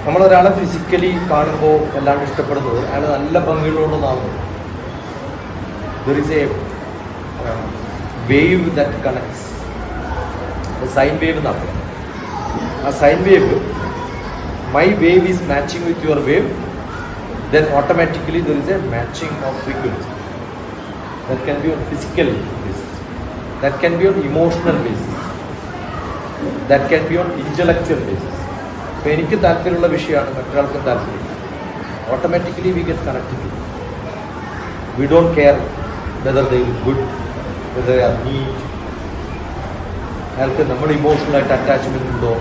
നമ്മളൊരാളെ physically കാണുമ്പോൾ എല്ലാവരും ഇഷ്ടപ്പെടുന്നത് അയാൾ നല്ല ഭംഗിയുള്ളതുകൊണ്ടാണ്. There is a wave that connects, sine wave എന്നാണ്. ആ sine wave, my wave is matching with your wave, then automatically there is a matching of frequency. That can be on physical basis, that can be on emotional basis, that can be on intellectual basis. അപ്പോൾ എനിക്ക് താല്പര്യമുള്ള വിഷയമാണ് മറ്റൊരാൾക്കും താല്പര്യം, automatically we get connected. We don't care whether they look good, whether they are neat. അയാൾക്ക് നമ്മൾ ഇമോഷണലായിട്ട് attachment ഉണ്ടോ.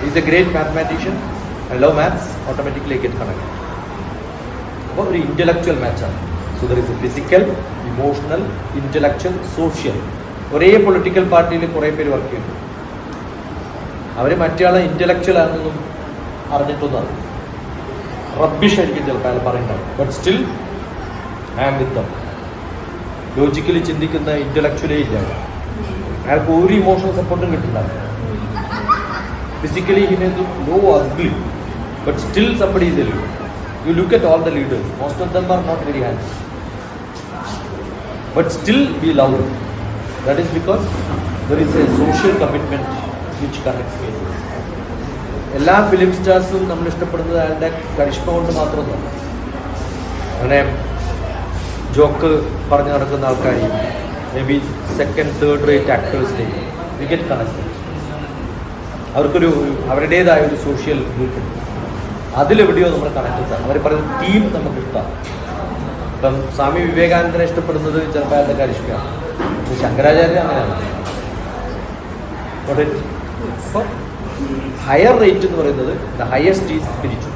Is a great mathematician, I love maths, automatically get connected. അപ്പോൾ ഒരു ഇൻ്റലക്ച്വൽ മാച്ചാണ്. So there is a physical, emotional, intellectual, social. ഒരേ political പാർട്ടിയിൽ കുറേ പേര് വർക്ക് ചെയ്യുന്നു. അവർ മറ്റേ ഇൻ്റലക്ച്വൽ ആണെന്നൊന്നും അറിഞ്ഞിട്ടൊന്നും റബ്ബിഷ് ആയിരിക്കും ചിലപ്പോൾ അയാൾ പറയുന്നുണ്ടാവും. But still I am with them. Logically ചിന്തിക്കുന്ന ഇൻ്റലക്ച്വലേ ഇല്ല. അയാൾക്ക് ഒരു ഇമോഷണൽ സപ്പോർട്ടും കിട്ടുന്നുണ്ടാവും. Physically he may look ugly, but still somebody is a leader. You look at all the leaders, most of them are not very handsome, but still we love them. That is because there is a social commitment which connects me. എല്ലാ film സ്റ്റാർസും നമ്മൾ ഇഷ്ടപ്പെടുന്നത് അയാളുടെ കരിഷ്മ കൊണ്ട് മാത്രമൊന്നുമല്ല. അങ്ങനെ joke പറഞ്ഞു നടക്കുന്ന ആൾക്കാരെയും maybe second third rate ആക്ടേഴ്സിനെയും വി ഗെറ്റ് കണക്റ്റഡ്. അവർക്കൊരു അവരുടേതായ ഒരു സോഷ്യൽ ഗ്രൂപ്പ് ഉണ്ട്, അതിലെവിടെയോ നമ്മൾ കണക്ട്. അവർ പറയുന്ന ടീം നമുക്ക് ഇഷ്ടമാണ്. ഇപ്പം സ്വാമി വിവേകാനന്ദനെ ഇഷ്ടപ്പെടുന്നത് ചിലപ്പോൾ അയാളുടെ കരിഷ്മയാണ്. ശങ്കരാചാര്യ അങ്ങനെയാണ്. അപ്പോൾ ഹയർ റേറ്റ് എന്ന് പറയുന്നത് ദ ഹയസ്റ്റ് ഈസ് സ്പിരിച്വൽ.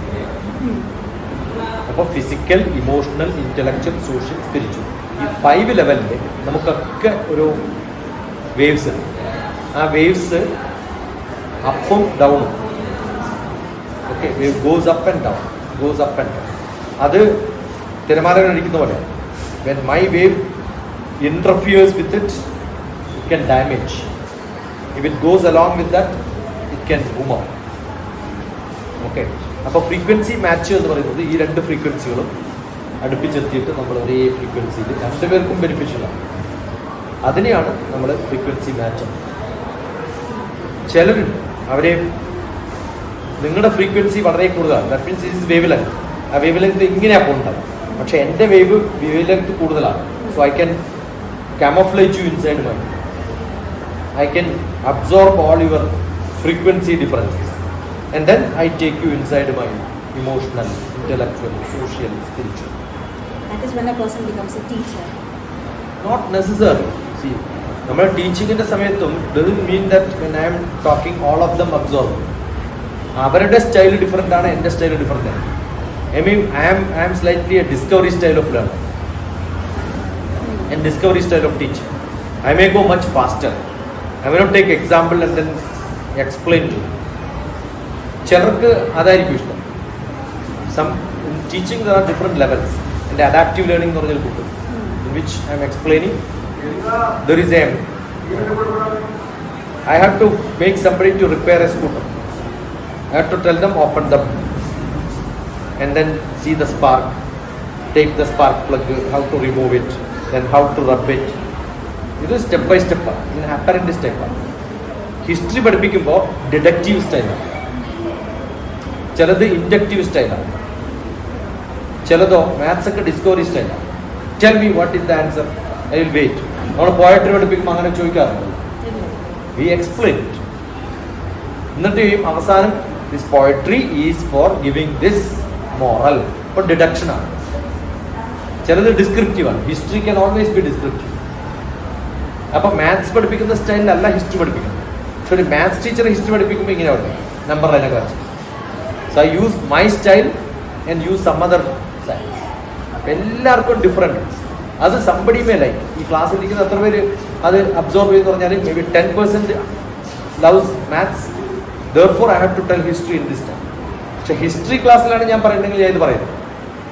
അപ്പോൾ physical, emotional, intellectual, social, spiritual, ഈ 5 ലെവലിൽ നമുക്കൊക്കെ ഒരു വേവ്സ് ഉണ്ട്. ആ വേവ്സ് അപ്പും ഡൗണും. Okay, wave goes up and down, goes up and down. അത് തിരമാലകൾ അടിക്കുന്ന പോലെ. When my wave interferes with it, it can damage. If it goes along with that, it can boom up. Okay, അപ്പോൾ frequency match എന്ന് പറയുന്നത് ഈ 2 ഫ്രീക്വൻസികളും അടുപ്പിച്ചെത്തിയിട്ട് നമ്മൾ ഒരേ ഫ്രീക്വൻസിയിൽ 2 പേർക്കും ബെനിഫിഷ്യലാണ്. അതിനെയാണ് നമ്മൾ ഫ്രീക്വൻസി മാച്ച്. ചിലരുണ്ട് അവരെ നിങ്ങളുടെ ഫ്രീക്വൻസി വളരെ കൂടുതലാണ്, that means is wave length. ആ വേവ് ലെങ്ത് ഇങ്ങനെയാണ് പോകുന്നുണ്ടാവും. പക്ഷേ എൻ്റെ വേവ് ലെങ്ത് കൂടുതലാണ്. So I can camouflage you inside mind. I can absorb all your frequency differences, and then I take you inside my emotional, intellectual, social, spiritual. That is when a person becomes a teacher. Not necessary. See, നമ്മൾ ടീച്ചിങ്ങിൻ്റെ സമയത്തും doesn't mean that when I am talking all of them absorb. അവരുടെ style different ആണ്, എൻ്റെ style different ആണ്. I am slightly a discovery style of learning and discovery style of teaching. I may go much faster. I may not take example and then explain to you. ചിലർക്ക് അതായിരിക്കും ഇഷ്ടം. Some in teaching there are different levels. And adaptive learning എന്ന് പറഞ്ഞൊരു book in which I am explaining there is I have to make somebody to repair a scooter. I have to tell them open them and then see the spark, take the spark plug, how to remove it, then how to rub it. ഇത് step by സ്റ്റെപ്പാണ്, ഇതിന് അപ്പറൻറ്റ് സ്റ്റെപ്പാണ്. History പഠിപ്പിക്കുമ്പോൾ deductive സ്റ്റൈലാണ്, ചിലത് inductive സ്റ്റൈലാണ്, ചിലതോ maths ഒക്കെ ഡിസ്കവറി സ്റ്റൈലാണ്. Tell me what is the answer, I will wait. നമ്മൾ പോയട്രി പഠിപ്പിക്കുമ്പോൾ അങ്ങനെ ചോദിക്കാറുണ്ട്. We explain it. എന്നിട്ട് അവസാനം this poetry is for giving this moral. ഇപ്പോൾ ഡിഡക്ഷനാണ്. ചിലത് ഡിസ്ക്രിപ്റ്റീവാണ്. History can always be descriptive. അപ്പോൾ മാത്സ് പഠിപ്പിക്കുന്ന സ്റ്റൈലിലല്ല ഹിസ്റ്ററി പഠിപ്പിക്കുന്നത്. പക്ഷെ ഒരു മാത്സ് ടീച്ചർ ഹിസ്റ്ററി പഠിപ്പിക്കുമ്പോൾ ഇങ്ങനെ പറയും, നമ്പർ ലൈനൊക്കെ വെച്ച്. So I use my style and use some other styles. അപ്പം എല്ലാവർക്കും ഡിഫറെൻറ്റ്. അത് സംബഡി മേ ലൈക്ക്. ഈ ക്ലാസ്സിലിരിക്കുന്ന എത്ര പേര് അത് അബ്സോർവ് ചെയ്തെന്ന് പറഞ്ഞാൽ may be 10% loves maths, therefore I have to tell history in this time. പക്ഷെ ഹിസ്റ്ററി ക്ലാസ്സിലാണ് ഞാൻ പറയുന്നെങ്കിൽ ഞാൻ ഇത് പറയുന്നത്,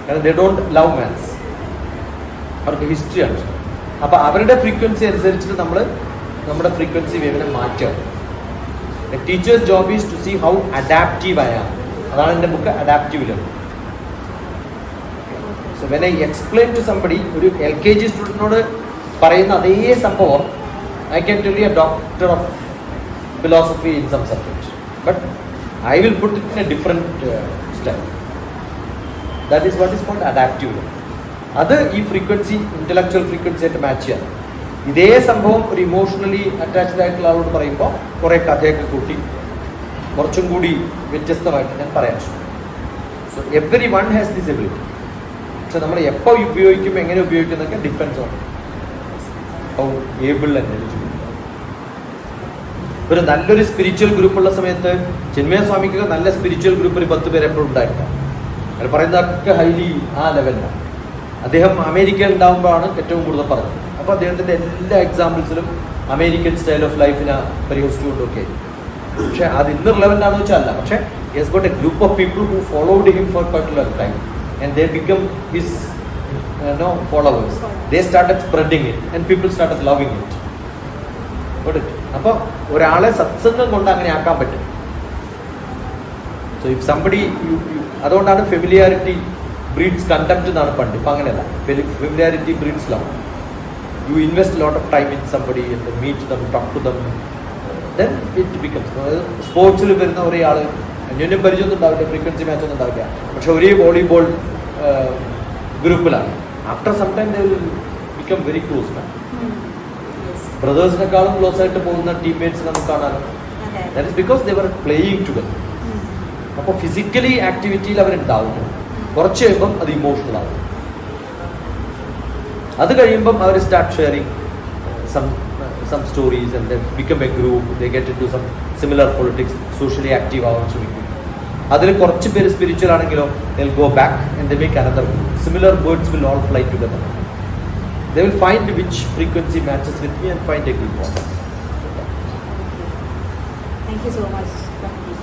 കാരണം they don't love maths. അവർക്ക് ഹിസ്റ്ററിയാണ്. അപ്പോൾ അവരുടെ ഫ്രീക്വൻസി അനുസരിച്ചിട്ട് നമ്മൾ നമ്മുടെ ഫ്രീക്വൻസി വേവിനെ മാറ്റുക. Teachers job is to see how adaptive I am. അതാണ് എൻ്റെ book adaptive learning. So when I explain to somebody, ഒരു LKG സ്റ്റുഡൻറ്റിനോട് പറയുന്ന അതേ സംഭവം I can tell you a doctor of philosophy in some subject, but I will put it in a different style. That is what is called adaptive learning. അത് ഈ frequency, intellectual frequency ആയിട്ട് match ചെയ്യാം. ഇതേ സംഭവം ഒരു emotionally attached ആയിട്ടുള്ള ആളോട് പറയുമ്പോൾ കുറേ കഥയൊക്കെ കൂട്ടി കുറച്ചും കൂടി വ്യത്യസ്തമായിട്ട് ഞാൻ പറയാൻ ശ്രമിക്കും. So everyone has this ability. പക്ഷെ നമ്മൾ എപ്പോൾ ഉപയോഗിക്കും, എങ്ങനെ ഉപയോഗിക്കുന്നതൊക്കെ depends on how able and eligible. ഒരു നല്ലൊരു സ്പിരിച്വൽ ഗ്രൂപ്പുള്ള സമയത്ത് ചിന്മയ സ്വാമിക്ക് നല്ല സ്പിരിച്വൽ ഗ്രൂപ്പ് ഒരു 10 പേര് എപ്പോഴും ഉണ്ടായിട്ടാണ്. അവർ പറയുന്നതൊക്കെ ഹൈലി ആ ലെവലിലാണ്. അദ്ദേഹം അമേരിക്കയിൽ ഉണ്ടാകുമ്പോഴാണ് ഏറ്റവും കൂടുതൽ പറഞ്ഞത്. അപ്പോൾ അദ്ദേഹത്തിൻ്റെ എല്ലാ എക്സാമ്പിൾസിലും അമേരിക്കൻ സ്റ്റൈൽ ഓഫ് ലൈഫിനെ പരിഹസിച്ചുകൊണ്ടൊക്കെ. പക്ഷേ അത് ഇന്ന് റിലവൻ്റ് ആണെന്ന് വെച്ചാൽ അല്ല. പക്ഷേ yes got a group of people who followed him for particular time and they become his followers. They started spreading it and people started loving it. അപ്പോൾ ഒരാളെ സത്സംഗം കൊണ്ട് അങ്ങനെ ആക്കാൻ പറ്റും. സോ ഇഫ് സംബഡി, അതുകൊണ്ടാണ് ഫെമിലിയാരിറ്റി ബ്രീഡ്സ് കണ്ടക്ട് എന്നാണ് പണ്ട്. ഇപ്പം അങ്ങനെയല്ല. Familiarity breeds love. You invest lot of time in somebody and meet them, talk to them, then it becomes. സ്പോർട്സിൽ വരുന്ന ഒരേ ആൾ അന്യോന്യം പരിചയമൊന്നും ഉണ്ടാവില്ല, ഫ്രീക്വൻസി മാച്ച് ഒന്നും ഉണ്ടാവില്ല, പക്ഷെ ഒരേ വോളിബോൾ ഗ്രൂപ്പിലാണ്. After some time they will become very close. ബ്രദേഴ്സിനെക്കാളും ക്ലോസ് ആയിട്ട് പോകുന്ന ടീംമേറ്റ്സ് നമുക്ക് കാണാനും. That is because they were playing together. അപ്പോൾ ഫിസിക്കലി ആക്ടിവിറ്റിയിൽ അവരുണ്ടാവുന്നു. കുറച്ച് കഴിയുമ്പം അത് ഇമോഷണൽ ആവും. അത് കഴിയുമ്പം അവർ start sharing some stories and they become a group. They get into some similar politics, socially active ആവാൻ ശ്രമിക്കും. അതിൽ കുറച്ച് പേര് സ്പിരിച്വൽ ആണെങ്കിലോ they will go back and they make another group. Similar birds will all fly together. They will find which frequency matches with me and find a group of them. Thank you so much, Dr.